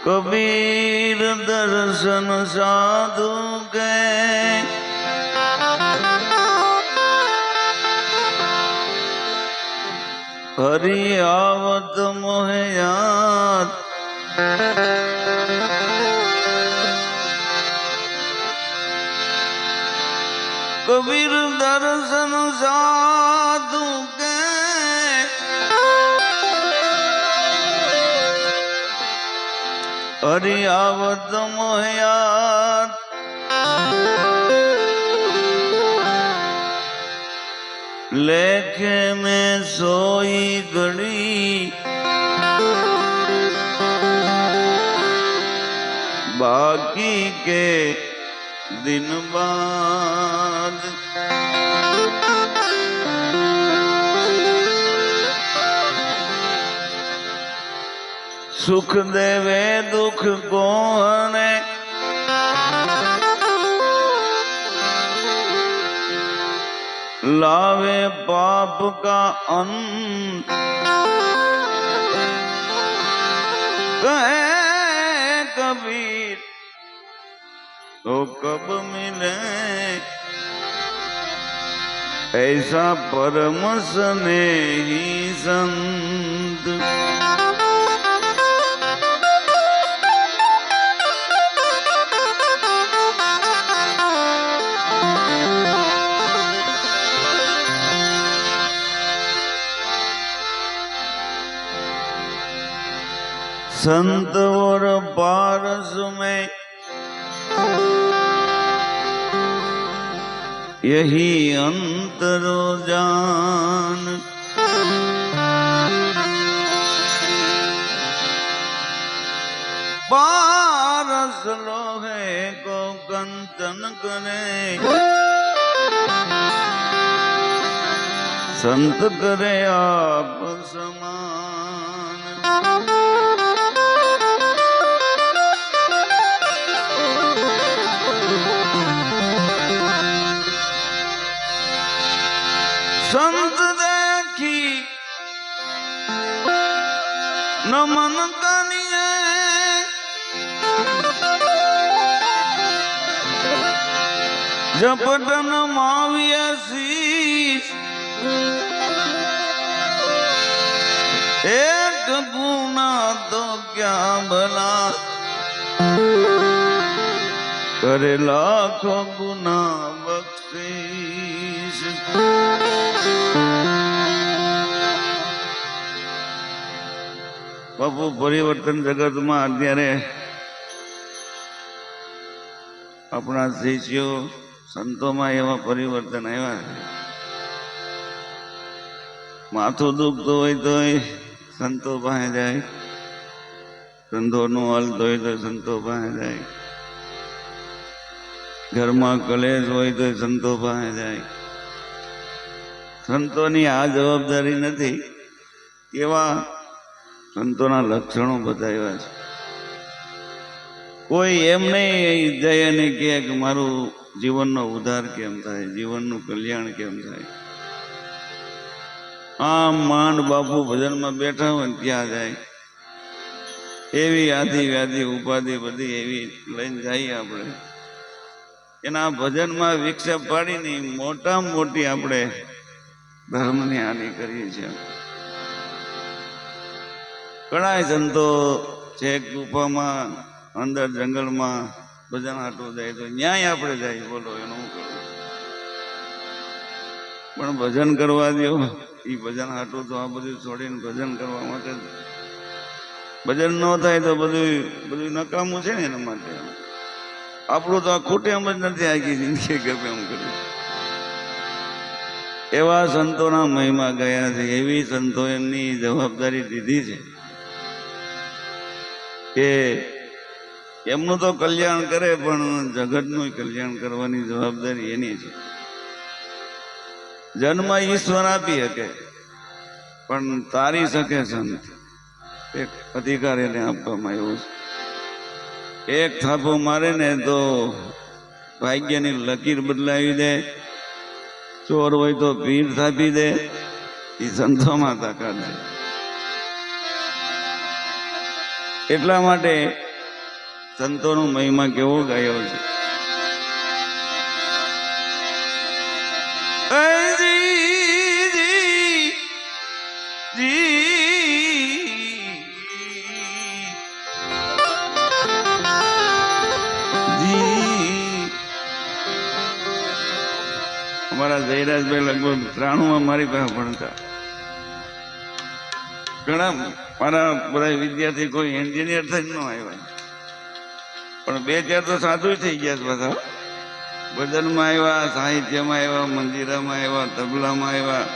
कबीर दर्शन साधु के हरि आवत मोहे याद कबीर दर्शन साधु के हरि आवत मोहे याद लेखे में सोई घड़ी बाकी के दिन बाद सुख देवे दुख को हने लावे पाप का अंत कहे कबीर तो कब मिले ऐसा परम स्नेही संत संत और पारस में यही अंतरो जान पारस लोहे को कंचन करे संत करे आप समान संत देखी नमन करिए जपटन माविया शीश एक गुना तो क्या भला करे लाखों गुना बख्शीश बापू परिवर्तन जगत में अत्यारे अपना शिष्यों संतों में एवं परिवर्तन आया माथुं दुखतो होय तो संतो पासे जाए धंधोनो हालतो होय तो संतो पासे जाए घर में कलेश होय तो संतो पासे जाए संतोनी आ जवाबदारी नथी केवा संतोना लक्षणों बताव्या छे कोई एम नहीं जाए ने कहे कि मारू जीवन नो उद्धार केम थाय जीवन नु कल्याण केम थाय आम मांड बापू भजन में बैठा हो त्या जाए एवी आदि व्याधि उपाधि बधी एवी लईने जाइए आपणे एना भजन में विक्षेप पाड़ी नहीं मोटा मोटी आपणे धर्म ने हानि करीए छीए घणा संतो छेक गुफा में अंदर जंगल में भजन हाटू जाए तो न्याय आपणे जाए बोलो एनु पण भजन करवा दो ई भजन हाटू तो आ बधुं छोड़ीने भजन करवा माटे भजन न थाय तो बधुं नकामું છે ને એના માટે આપણું તો આ ખોટેમ જ નથી આખી જિંદગી ગમે એમ કર્યું એવા સંતોના મહિમા ગયા છે એવી સંતો એમની જવાબદારી દીધી છે કે એમનું તો કલ્યાણ કરે પણ જગતનું કલ્યાણ કરવાની જવાબદારી એની છે. જન્મ ઈશ્વર આપી શકે પણ તારી શકે સંત, એક અધિકાર એને આપવામાં આવ્યો છે. એક થાપો મારે ને તો ભાગ્યની લકીર બદલાવી દે, ચોર હોય તો ભીડ થાપી દે, એ સંતોમાં તાકાત છે. એટલા માટે સંતોનો મહિમા કેવો ગાયો છે. અમારા જયરાજભાઈ લગભગ 93 મારી પાસે ભણતા. ઘણા મારા બધા વિદ્યાર્થી કોઈ એન્જિનિયર થઈ ન આવ્યા, પણ 2-4 તો સાધુ થઈ ગયા બધા. ભજનમાં આવ્યા, સાહિત્યમાં આવ્યા, મંદિરામાં આવ્યા, તબલામાં આવ્યા.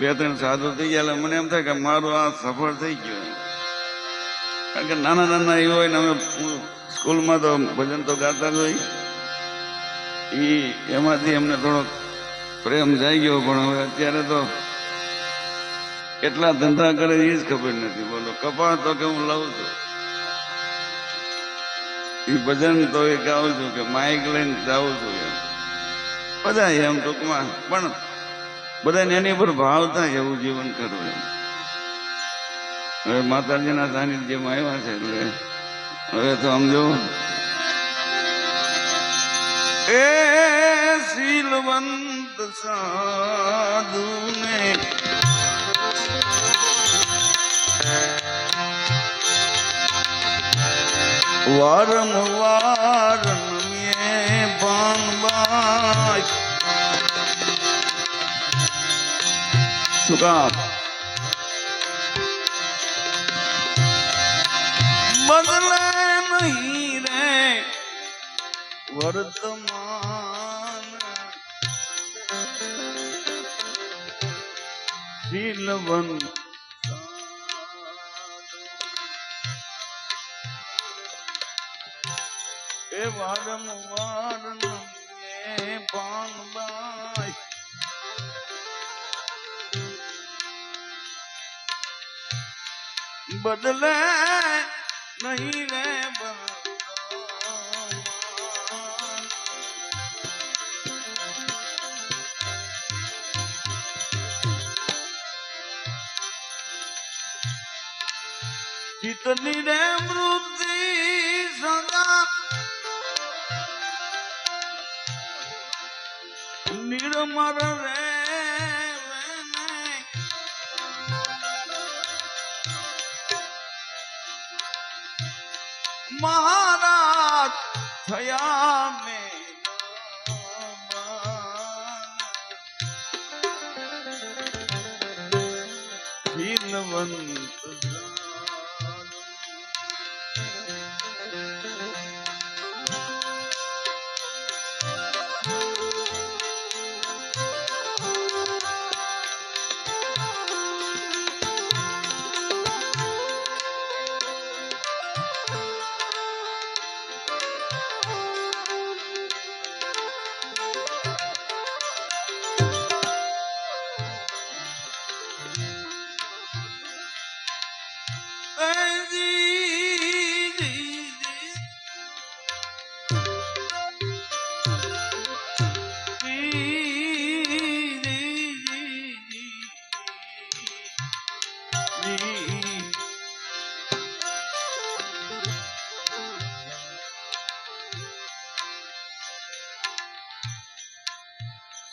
2-3 સાધુ થઈ ગયા. મને એમ થાય કે મારું આ સફળ થઈ ગયું. કારણ કે નાના નાના એ હોય ને, અમે સ્કૂલમાં તો ભજન તો ગાતા જ હોય, એમાંથી એમને થોડો પ્રેમ જાય ગયો. પણ હવે અત્યારે તો કેટલા ધંધા કરે એ જ ખબર નથી. બોલો, કપા તો કે હું લઉં છું, એ ભજન તો એ ગાઉં છું, કે માઇક લઈને જાઉં છું, એમ બધા એમ ટૂંકમાં. પણ બધાને એની પર ભાવ થાય એવું જીવન કરવું એમ. હવે માતાજીના સાનિધ્યમાં આવ્યા છે એટલે હવે તો સમજો. એ શીલવંત સાધુને વારંવાર નમીએ ભાનબાઈ. શું કામ? બદલે નહીં રે વર્તમાન, શીલવંત એ વારંવાર નમીએ ભાનબાઈ. બદલે નહીં રે ચિતની રે મૃત્યુ સદા નિર્મર રે મહારાજ થયા મેં શીલવંત.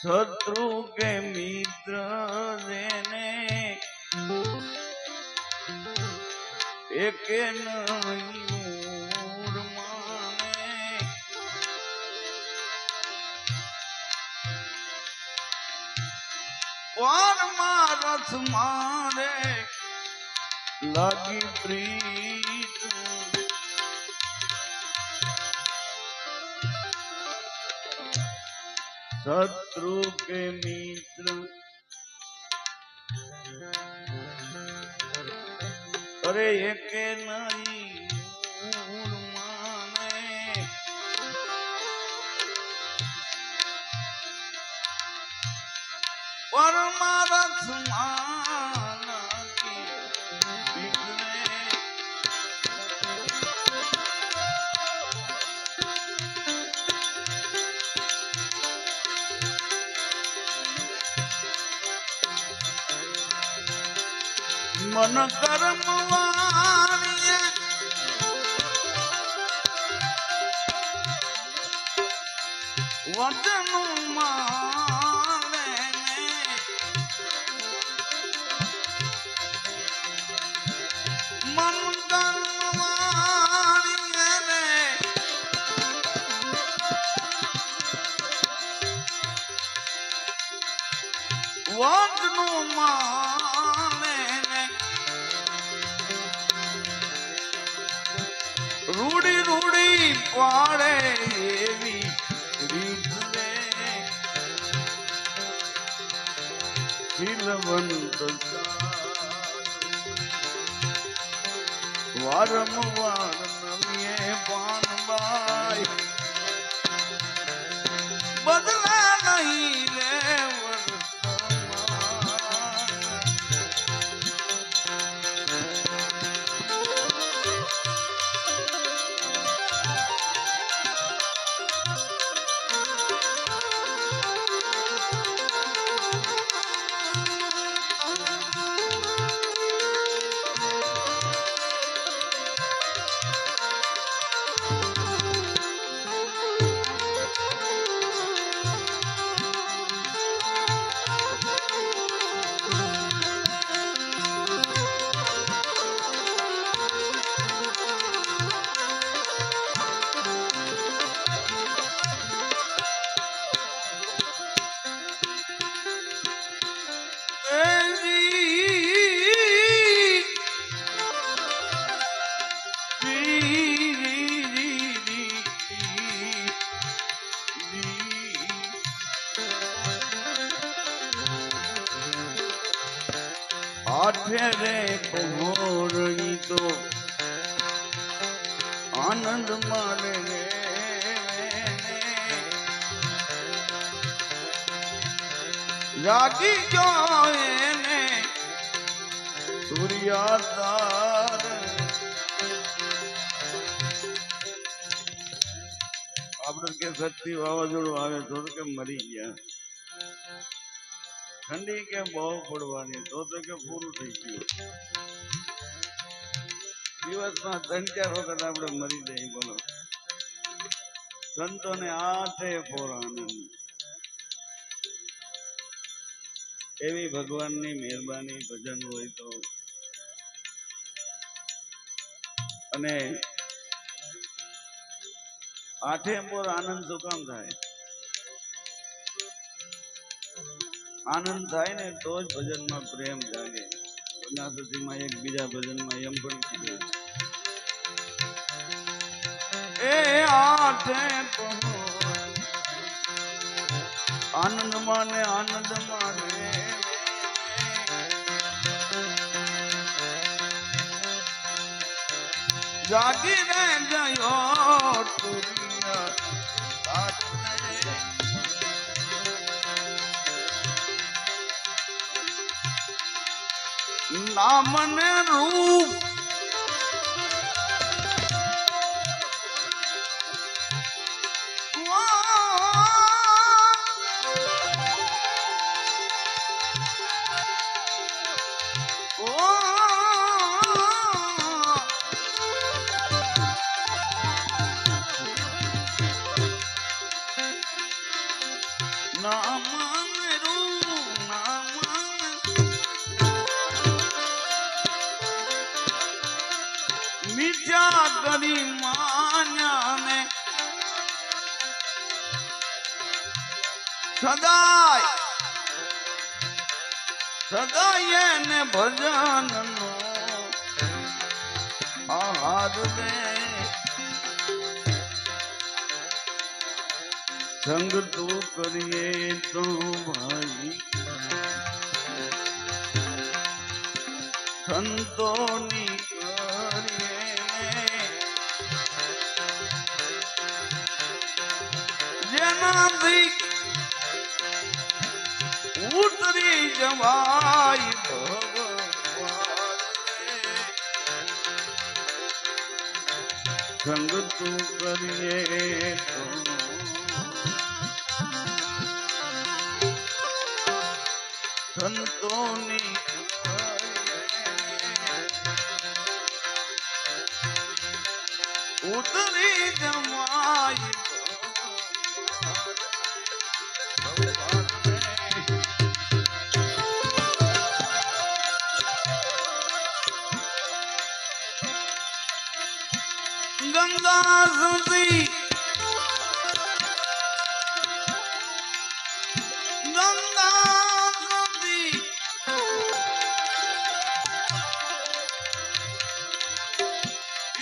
શત્રુ કે મિત્ર જેને એકે નહીં માને, વારમાં રથ મારે લાગી પ્રીત. શત્રુ કે મિત્ર અરે એકે નહીં મન કર્મ વાણીએ વચનું માને મન કર્મ વાણીએ વચનું માને રૂડી રૂડી પાડે એવી રીત રે શીલવંત વારંવાર નમીએ પાનબાઈ બદલા નહીં રે આઠે રે પહોરઈ તો આનંદ માને રે જાગી ગયો એને સૂર્યાતાર આપણે કે શક્તિ વાવાઝોડું આવે તો કે મરી ગયા ઠંડી કે બહુ પડવાની તો કે પૂરું થઈ ગયું દિવસમાં 3-4 વખત આપણે મરી જઈએ બોલો સંતોને આઠે પોર આનંદ એવી ભગવાનની મહેરબાની ભજન હોય તો અને આઠે પોર આનંદ શું કામ થાય આનંદ થાય ને તો જ ભજનમાં પ્રેમ જાગે બનાસુતીમાં એક બીજા ભજનમાં એમ પણ કીધું એ આઠે આનંદ માને જાગીને ગયો નામ ને રૂપ મિથ્યા કરી માન્યાને સદાય ને ભજન નો આહાર દે સંગ તો કરીએ તો ભાઈ સંતોની જેનાથી ઉતરી જવાય ભગવાન સંગ તું કરીએ તો સંતોની ઉતરી જમાઈ ગંગા સુધી ગંગા સુધી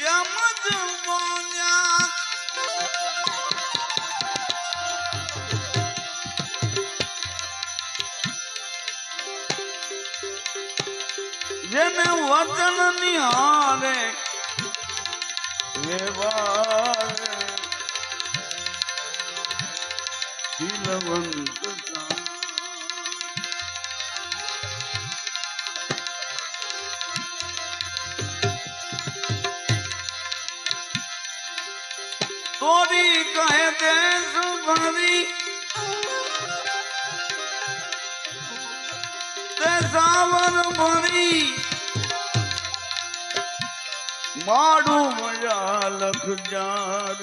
યમ જ બોલ્યા જેને વચન નિહારે વ્યવહારે શીલવંત તોરી કહે તે સુભરી તે સાવર ભરી માડું મજા લખ જાર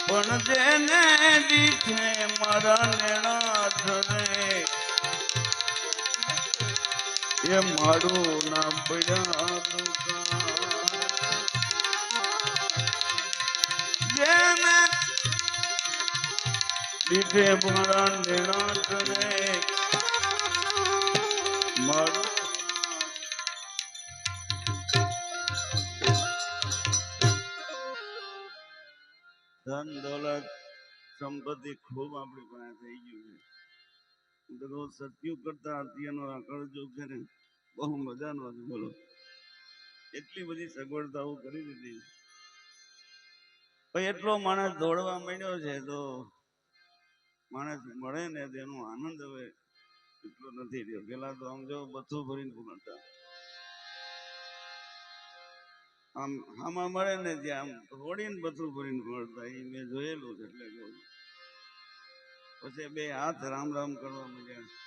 પણ જેને દીઠે મારા નેણા ધરે એ માડું ના પડ્યા દુકાન જેને દીઠે મારા નેણા ધરે માડું ધન દોલત સંપત્તિ ખૂબ આપણી પાસે થઈ ગયું છે રોજ સત્યું કરતા અત્યારનો આ કળજુગ છે ને બહુ મજાનો છે બોલો એટલી બધી સગવડતાઓ કરી દીધી પણ એટલો માણસ દોડવા માંડ્યો છે તો માણસ મળે ને તેનો આનંદ હવે એટલો નથી રહ્યો પેલા તો આમ જો બધું ભરીને પૂરતા આમ આમાં મળે ને ત્યાં આમ હોડીને બધું ભરીને મળતા એ મેં જોયેલું છે એટલે પછી બે હાથ રામ રામ કરવા મળ્યા